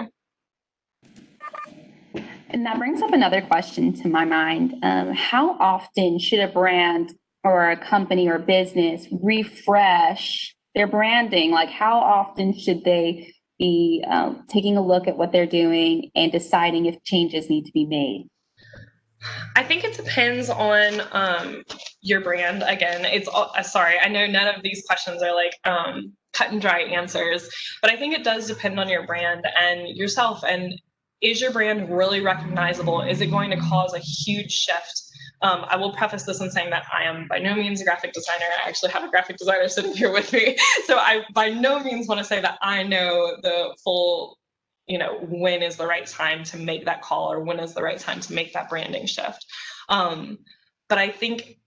[SPEAKER 2] And that brings up another question to my mind. How often should a brand or a company or business refresh their branding? Like, how often should they be taking a look at what they're doing and deciding if changes need to be made?
[SPEAKER 1] I think it depends on your brand. Again, sorry, I know none of these questions are like cut and dry answers, but I think it does depend on your brand and yourself. And is your brand really recognizable? Is it going to cause a huge shift? I will preface this in saying that I am by no means a graphic designer. I actually have a graphic designer sitting here with me. So I by no means want to say that I know the full, when is the right time to make that call or when is the right time to make that branding shift. But I think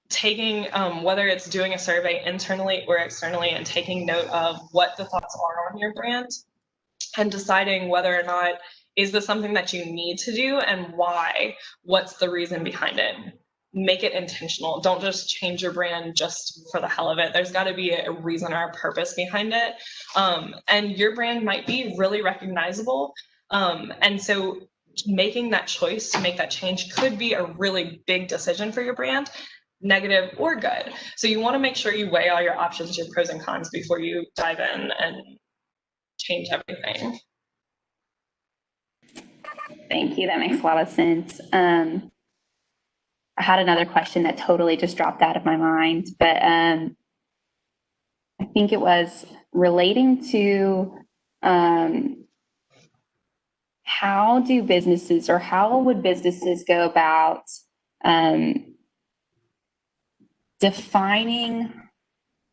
[SPEAKER 1] taking, whether it's doing a survey internally or externally and taking note of what the thoughts are on your brand, and deciding whether or not is this something that you need to do and why, what's the reason behind it. Make it intentional. Don't just change your brand just for the hell of it. There's got to be a reason or a purpose behind it. And your brand might be really recognizable. And so making that choice to make that change could be a really big decision for your brand, negative or good. So you want to make sure you weigh all your options, your pros and cons before you dive in and change everything.
[SPEAKER 2] Thank you. That makes a lot of sense. I had another question that totally just dropped out of my mind, but I think it was relating to how do businesses, or how would businesses go about defining,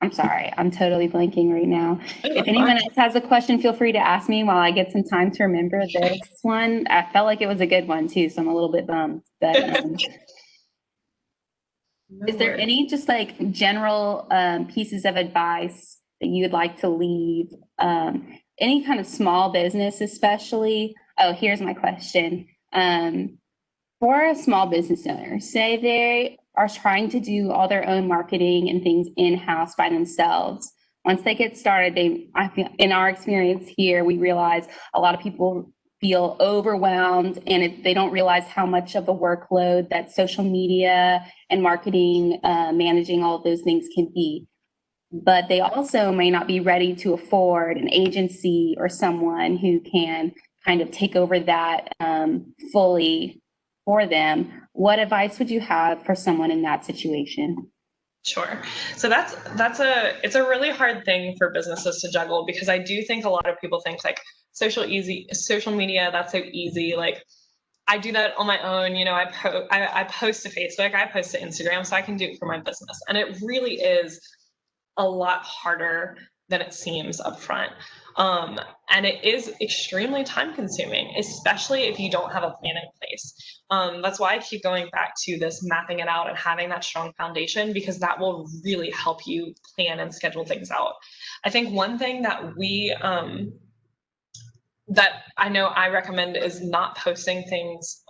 [SPEAKER 2] I'm sorry, I'm totally blanking right now. If anyone else has a question, feel free to ask me while I get some time to remember this one. I felt like it was a good one too, so I'm a little bit bummed. But is there any just like general pieces of advice that you would like to leave? Any kind of small business especially? Oh, here's my question. For a small business owner, say they are trying to do all their own marketing and things in-house by themselves. Once they get started, in our experience here, we realize a lot of people feel overwhelmed and they don't realize how much of a workload that social media and marketing, managing all of those things can be. But they also may not be ready to afford an agency or someone who can kind of take over that fully for them. What advice would you have for someone in that situation?
[SPEAKER 1] Sure. So it's a really hard thing for businesses to juggle, because I do think a lot of people think like social media, that's so easy. Like I do that on my own. I post to Facebook, I post to Instagram, so I can do it for my business. And it really is a lot harder than it seems up front. And it is extremely time consuming, especially if you don't have a plan in place. That's why I keep going back to this mapping it out and having that strong foundation, because that will really help you plan and schedule things out. I think one thing that that I know I recommend is not posting things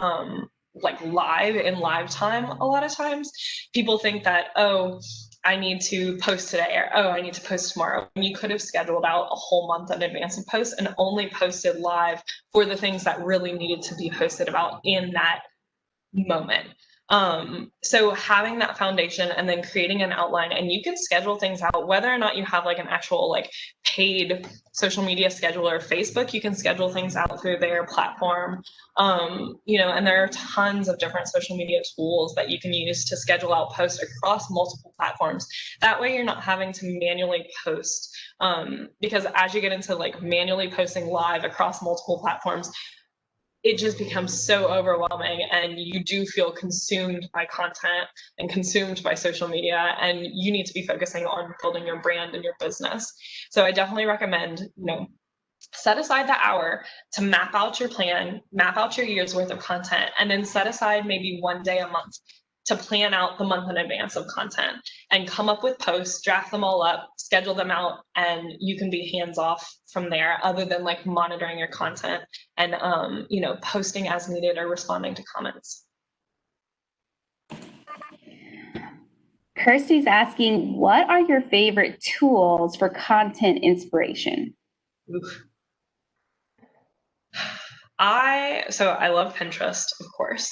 [SPEAKER 1] like in live time. A lot of times people think that, oh, I need to post today, or oh, I need to post tomorrow. And you could have scheduled out a whole month in advance of posts and only posted live for the things that really needed to be posted about in that moment. So having that foundation and then creating an outline, and you can schedule things out, whether or not you have like an actual like paid social media scheduler, Facebook, you can schedule things out through their platform. And there are tons of different social media tools that you can use to schedule out posts across multiple platforms. That way you're not having to manually post, because as you get into like manually posting live across multiple platforms, it just becomes so overwhelming, and you do feel consumed by content and consumed by social media, and you need to be focusing on building your brand and your business. So I definitely recommend, set aside the hour to map out your plan, map out your year's worth of content, and then set aside maybe one day a month to plan out the month in advance of content and come up with posts, draft them all up, schedule them out, and you can be hands off from there, other than like monitoring your content and posting as needed or responding to comments.
[SPEAKER 2] Kirsty's asking, what are your favorite tools for content inspiration?
[SPEAKER 1] Oof. I love Pinterest, of course.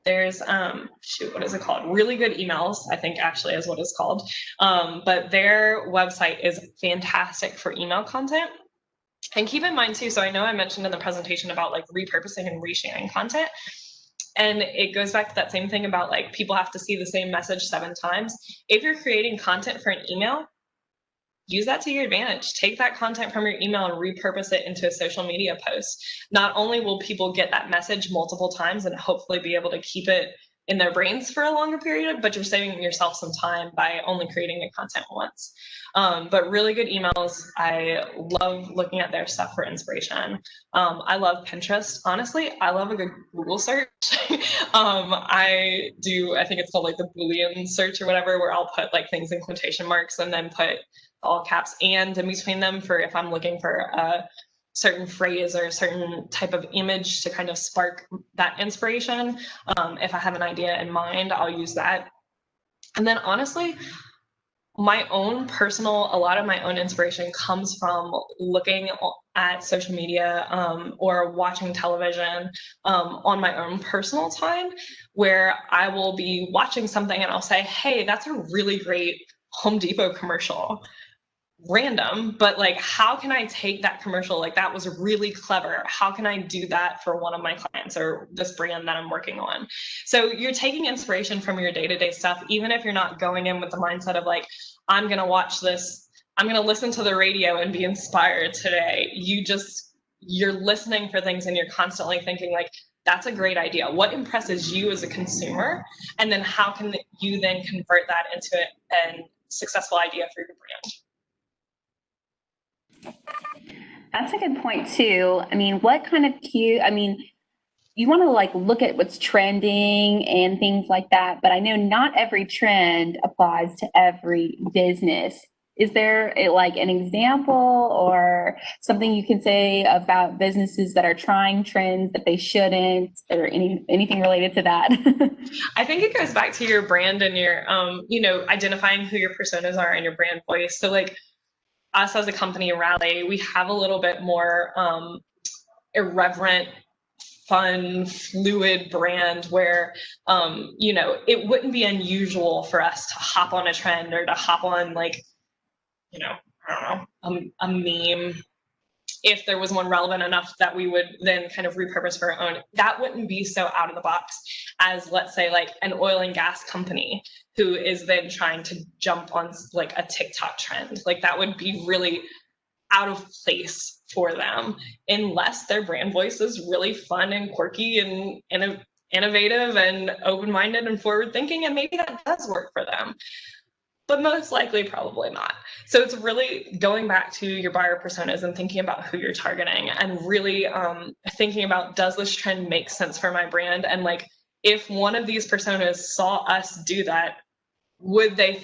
[SPEAKER 1] There's what is it called? Really Good Emails, I think actually is what it's called. But their website is fantastic for email content. And keep in mind too, so I know I mentioned in the presentation about like repurposing and resharing content. And it goes back to that same thing about like people have to see the same message 7 times. If you're creating content for an email, use that to your advantage. Take that content from your email and repurpose it into a social media post. Not only will people get that message multiple times and hopefully be able to keep it in their brains for a longer period, but you're saving yourself some time by only creating the content once. But Really Good Emails, I love looking at their stuff for inspiration. I love Pinterest. Honestly, I love a good Google search. I think it's called like the Boolean search or whatever, where I'll put like things in quotation marks and then put all caps and in between them for if I'm looking for a certain phrase or a certain type of image to kind of spark that inspiration. If I have an idea in mind, I'll use that. And then honestly, a lot of my own inspiration comes from looking at social media or watching television on my own personal time, where I will be watching something and I'll say, hey, that's a really great Home Depot commercial. Random, but like, how can I take that commercial? Like, that was really clever. How can I do that for one of my clients or this brand that I'm working on? So you're taking inspiration from your day-to-day stuff, even if you're not going in with the mindset of like, I'm going to watch this, I'm going to listen to the radio and be inspired today. You're listening for things and you're constantly thinking like, that's a great idea. What impresses you as a consumer? And then how can you then convert that into a successful idea for your brand?
[SPEAKER 2] That's a good point too. I mean, what kind of you want to like look at what's trending and things like that, but I know not every trend applies to every business. Is there like an example or something you can say about businesses that are trying trends that they shouldn't, or anything related to that?
[SPEAKER 1] I think it goes back to your brand and your, identifying who your personas are and your brand voice. So like, us as a company, Rally, we have a little bit more irreverent, fun, fluid brand where, it wouldn't be unusual for us to hop on a trend or to hop on like, I don't know, a meme, if there was one relevant enough that we would then kind of repurpose for our own. That wouldn't be so out of the box as, let's say, like an oil and gas company who is then trying to jump on like a TikTok trend. Like that would be really out of place for them unless their brand voice is really fun and quirky and innovative and open-minded and forward-thinking, and maybe that does work for them. But most likely, probably not. So it's really going back to your buyer personas and thinking about who you're targeting and really thinking about, does this trend make sense for my brand? And like, if one of these personas saw us do that, would they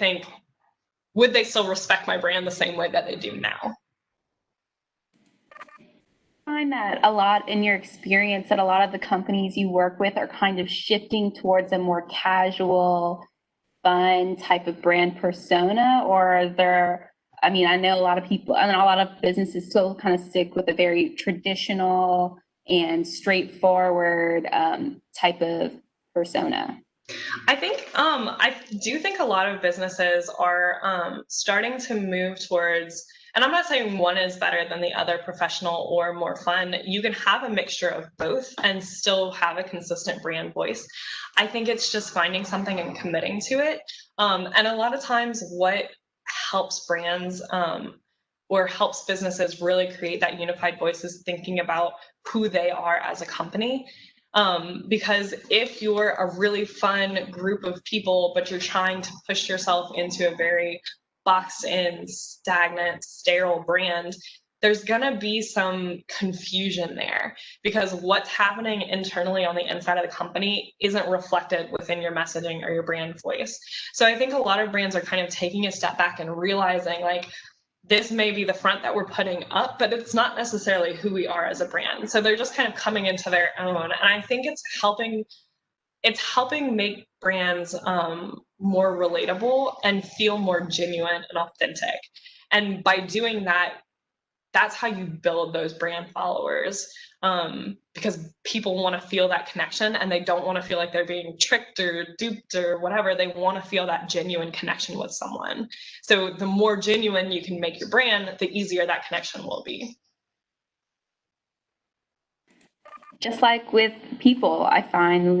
[SPEAKER 1] still respect my brand the same way that they do now?
[SPEAKER 2] I find that a lot in your experience that a lot of the companies you work with are kind of shifting towards a more casual, fun type of brand persona, or I know a lot of people and a lot of businesses still kind of stick with a very traditional, and straightforward type of persona?
[SPEAKER 1] I do think a lot of businesses are starting to move towards, and I'm not saying one is better than the other, professional or more fun. You can have a mixture of both and still have a consistent brand voice. I think it's just finding something and committing to it. And a lot of times what helps brands or helps businesses really create that unified voice is thinking about who they are as a company. Because if you're a really fun group of people, but you're trying to push yourself into a very boxed in, stagnant, sterile brand, there's going to be some confusion there because what's happening internally on the inside of the company isn't reflected within your messaging or your brand voice. So I think a lot of brands are kind of taking a step back and realizing like, this may be the front that we're putting up, but it's not necessarily who we are as a brand. So they're just kind of coming into their own. And I think it's helping make brands more relatable and feel more genuine and authentic. And by doing that, that's how you build those brand followers, because people want to feel that connection and they don't want to feel like they're being tricked or duped or whatever. They want to feel that genuine connection with someone. So the more genuine you can make your brand, the easier that connection will be.
[SPEAKER 2] Just like with people, I find,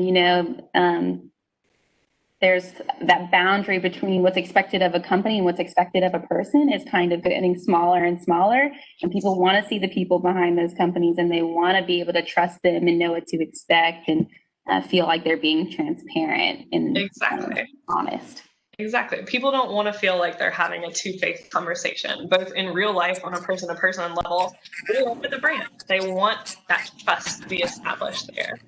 [SPEAKER 2] there's that boundary between what's expected of a company and what's expected of a person is kind of getting smaller and smaller. And people want to see the people behind those companies and they want to be able to trust them and know what to expect and feel like they're being transparent and honest.
[SPEAKER 1] Exactly. People don't want to feel like they're having a two-faced conversation, both in real life on a person-to-person level, or with the brand. They want that trust to be established there.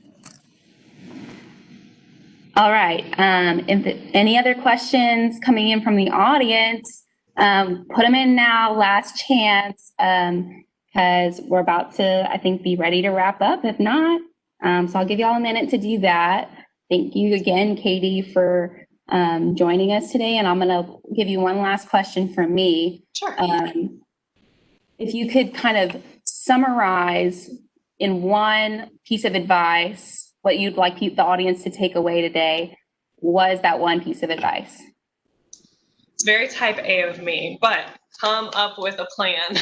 [SPEAKER 2] All right. Any other questions coming in from the audience? Put them in now, last chance, because we're about to, I think, be ready to wrap up. If not, so I'll give you all a minute to do that. Thank you again, Katie, for joining us today. And I'm going to give you one last question from me.
[SPEAKER 1] Sure.
[SPEAKER 2] If you could kind of summarize in one piece of advice what you'd like the audience to take away today, was that one piece of advice?
[SPEAKER 1] It's very type A of me, but come up with a plan.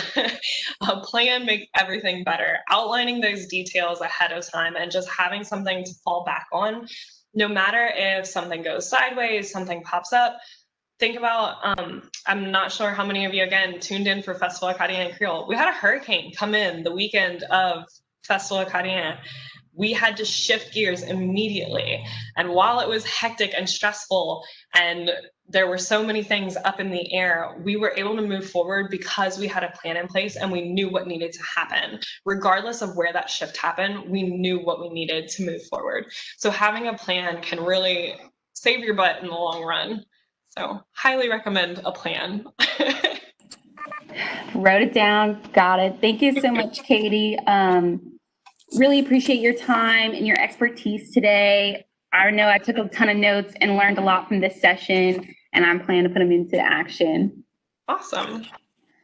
[SPEAKER 1] A plan makes everything better. Outlining those details ahead of time and just having something to fall back on, no matter if something goes sideways, something pops up. Think about, I'm not sure how many of you, again, tuned in for Festival Acadien and Creole. We had a hurricane come in the weekend of Festival Acadien. We had to shift gears immediately. And while it was hectic and stressful and there were so many things up in the air, we were able to move forward because we had a plan in place and we knew what needed to happen. Regardless of where that shift happened, we knew what we needed to move forward. So having a plan can really save your butt in the long run. So highly recommend a plan.
[SPEAKER 2] Wrote it down. Got it. Thank you so much, Katie. Really appreciate your time and your expertise today. I know I took a ton of notes and learned a lot from this session, and I'm planning to put them into action.
[SPEAKER 1] Awesome.